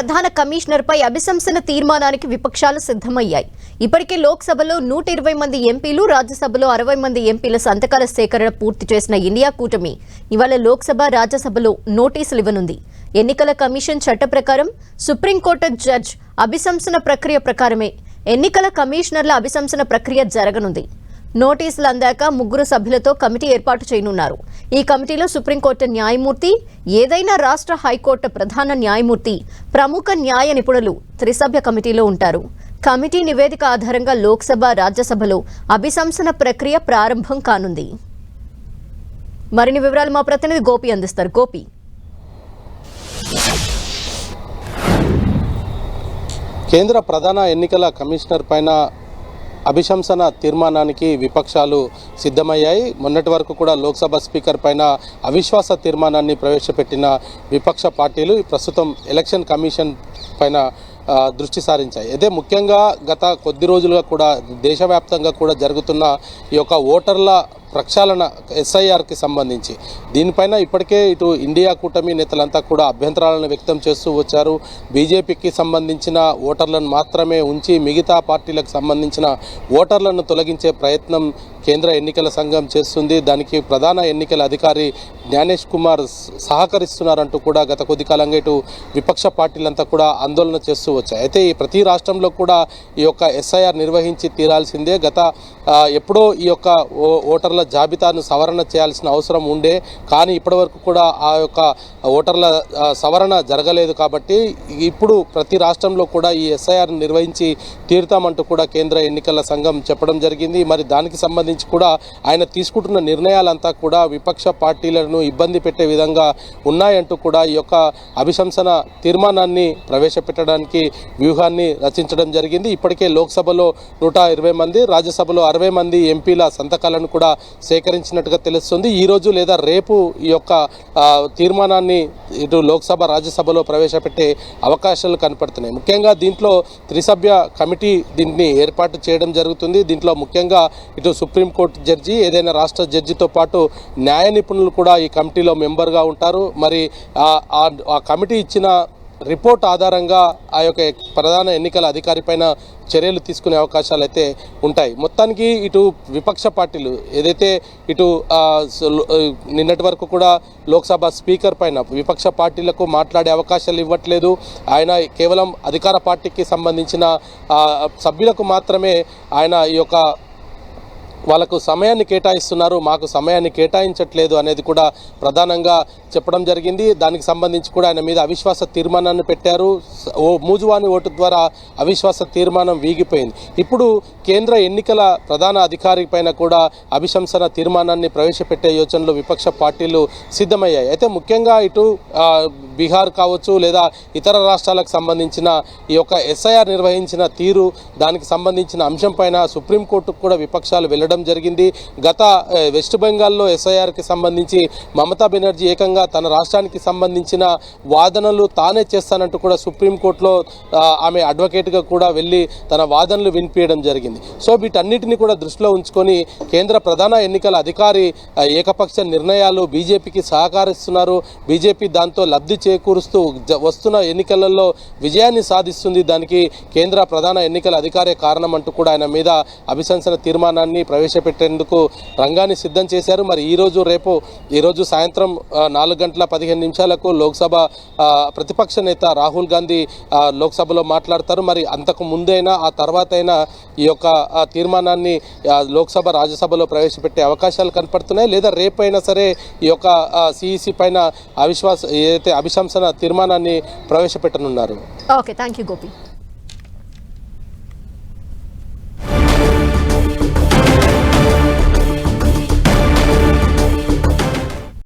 ప్రధాన కమిషనర్పై అభిశంసన తీర్మానానికి విపక్షాలు సిద్ధమయ్యాయి. ఇప్పటికే లోక్సభలో 120 మంది ఎంపీలు, రాజ్యసభలో 60 మంది ఎంపీల సంతకాల సేకరణ పూర్తి చేసిన ఇండియా కూటమి ఇవాళ లోక్సభ, రాజ్యసభలో నోటీసులు ఇవ్వనుంది. ఎన్నికల కమిషన్ చట్ట ప్రకారం సుప్రీంకోర్టు జడ్జి అభిశంసన ప్రక్రియ ప్రకారమే ఎన్నికల కమిషనర్ల అభిశంసన ప్రక్రియ జరగనుంది. నోటీసులు అందాక 3 సభ్యులతో కమిటీ ఏర్పాటు చేయనున్నారు. ఈ కమిటీలో సుప్రీంకోర్టు న్యాయమూర్తి, ఏదైనా రాష్ట్ర హైకోర్టు ప్రధాన న్యాయమూర్తి, ప్రముఖ న్యాయ నిపుణులు త్రిసభ్య కమిటీలో ఉంటారు. కమిటీ నివేదిక ఆధారంగా లోక్సభ, రాజ్యసభలో అభిశంసన ప్రక్రియ ప్రారంభం కానుంది. మరిన్ని వివరాలు మా ప్రతినిధి గోపి అందిస్తారు. గోపి, కేంద్ర ప్రధాన ఎన్నికల కమిషనర్ పైన అభిశంసన తీర్మానానికి విపక్షాలు సిద్ధమయ్యాయి. మొన్నటి వరకు కూడా లోక్సభ స్పీకర్ పైన అవిశ్వాస తీర్మానాన్ని ప్రవేశపెట్టిన విపక్ష పార్టీలు ప్రస్తుతం ఎలక్షన్ కమిషన్ పైన దృష్టి సారించాయి. అదే ముఖ్యంగా గత కొద్ది రోజులుగా కూడా దేశవ్యాప్తంగా కూడా జరుగుతున్న ఈ యొక్క ఓటర్ల ప్రక్షాళన SIRకి సంబంధించి దీనిపైన ఇప్పటికే ఇటు ఇండియా కూటమి నేతలంతా కూడా అభ్యంతరాలను వ్యక్తం చేస్తూ వచ్చారు. బీజేపీకి సంబంధించిన ఓటర్లను మాత్రమే ఉంచి మిగతా పార్టీలకు సంబంధించిన ఓటర్లను తొలగించే ప్రయత్నం కేంద్ర ఎన్నికల సంఘం చేస్తుంది. దానికి ప్రధాన ఎన్నికల అధికారి జ్ఞానేష్ కుమార్ సహకరిస్తున్నారంటూ కూడా గత కొద్ది కాలంగా ఇటు విపక్ష పార్టీలంతా కూడా ఆందోళన చేస్తూ వచ్చాయి. అయితే ఈ ప్రతి రాష్ట్రంలో కూడా ఈ యొక్క SIR నిర్వహించి తీరాల్సిందే. ఎప్పుడో ఈ యొక్క ఓటర్ల జాబితాను సవరణ చేయాల్సిన అవసరం ఉండే, కానీ ఇప్పటివరకు కూడా ఆ యొక్క ఓటర్ల సవరణ జరగలేదు. కాబట్టి ఇప్పుడు ప్రతి రాష్ట్రంలో కూడా ఈ SIR నిర్వహించి తీరుతామంటూ కూడా కేంద్ర ఎన్నికల సంఘం చెప్పడం జరిగింది. మరి దానికి సంబంధించి కూడా ఆయన తీసుకుంటున్న నిర్ణయాలంతా కూడా విపక్ష పార్టీలను ఇబ్బంది పెట్టే విధంగా ఉన్నాయంటూ కూడా ఈ యొక్క అభిశంసన తీర్మానాన్ని ప్రవేశపెట్టడానికి వ్యూహాన్ని రచించడం జరిగింది. ఇప్పటికే లోక్సభలో 120 మంది, రాజ్యసభలో 60 మంది ఎంపీల సంతకాలను కూడా సేకరించినట్టుగా తెలుస్తుంది. ఈరోజు లేదా రేపు ఈ యొక్క తీర్మానాన్ని ఇటు లోక్సభ, రాజ్యసభలో ప్రవేశపెట్టే అవకాశాలు కనపడుతున్నాయి. ముఖ్యంగా దీంట్లో త్రిసభ్య కమిటీ దీన్ని ఏర్పాటు చేయడం జరుగుతుంది. దీంట్లో ముఖ్యంగా ఇటు సుప్రీంకోర్టు జడ్జి, ఏదైనా రాష్ట్ర జడ్జితో పాటు న్యాయ నిపుణులు కూడా ఈ కమిటీలో మెంబర్గా ఉంటారు. మరి ఆ కమిటీ ఇచ్చిన రిపోర్ట్ ఆధారంగా ఆ యొక్క ప్రధాన ఎన్నికల అధికారి పైన చర్యలు తీసుకునే అవకాశాలు అయితే ఉంటాయి. మొత్తానికి ఇటు విపక్ష పార్టీలు ఏదైతే ఇటు నిన్నటి వరకు కూడా లోక్సభ స్పీకర్ పైన విపక్ష పార్టీలకు మాట్లాడే అవకాశాలు ఇవ్వట్లేదు. ఆయన కేవలం అధికార పార్టీకి సంబంధించిన సభ్యులకు మాత్రమే ఆయన ఈ యొక్క వాళ్ళకు సమయాన్ని కేటాయిస్తున్నారు, మాకు సమయాన్ని కేటాయించట్లేదు అనేది కూడా ప్రధానంగా చెప్పడం జరిగింది. దానికి సంబంధించి కూడా ఆయన మీద అవిశ్వాస తీర్మానాన్ని పెట్టారు. మూజువాని ఓటు ద్వారా అవిశ్వాస తీర్మానం వీగిపోయింది. ఇప్పుడు కేంద్ర ఎన్నికల ప్రధాన అధికారి పైన కూడా అభిశంసన తీర్మానాన్ని ప్రవేశపెట్టే యోచనలో విపక్ష పార్టీలు సిద్ధమయ్యాయి. అయితే ముఖ్యంగా ఇటు బీహార్ కావచ్చు లేదా ఇతర రాష్ట్రాలకు సంబంధించిన ఈ యొక్క SIR నిర్వహించిన తీరు, దానికి సంబంధించిన అంశం పైన సుప్రీంకోర్టుకు కూడా విపక్షాలు వెళ్ళడం జరిగింది. గత వెస్ట్ బెంగాల్లో SIRకి సంబంధించి మమతా బెనర్జీ ఏకంగా తన రాష్ట్రానికి సంబంధించిన వాదనలు తానే చేస్తానంటూ కూడా సుప్రీంకోర్టులో ఆమె అడ్వకేట్గా కూడా వెళ్ళి తన వాదనలు వినిపించడం జరిగింది. సో వీటన్నిటిని కూడా దృష్టిలో ఉంచుకొని కేంద్ర ప్రధాన ఎన్నికల అధికారి ఏకపక్ష నిర్ణయాలు బీజేపీకి సహకరిస్తున్నారు. బీజేపీ దాంతో లబ్ధి చేకూరుస్తూ వస్తున్న ఎన్నికలలో విజయాన్ని సాధిస్తుంది. దానికి కేంద్ర ప్రధాన ఎన్నికల అధికారే కారణం అంటూ కూడా ఆయన మీద అభిశంసన తీర్మానాన్ని ప్రవేశపెట్టేందుకు రంగాన్ని సిద్ధం చేశారు. మరి ఈరోజు సాయంత్రం 4:15 లోక్సభ ప్రతిపక్ష నేత రాహుల్ గాంధీ లోక్సభలో మాట్లాడతారు. మరి అంతకు ముందైనా ఆ తర్వాత అయినా ఈ యొక్క తీర్మానాన్ని లోక్సభ, రాజ్యసభలో ప్రవేశపెట్టే అవకాశాలు కనపడుతున్నాయి. లేదా రేపైనా సరే ఈ యొక్క CEC పైన ఏదైతే అభిశంసన తీర్మానాన్ని ప్రవేశపెట్టనున్నారు. Okay, thank you Gopi.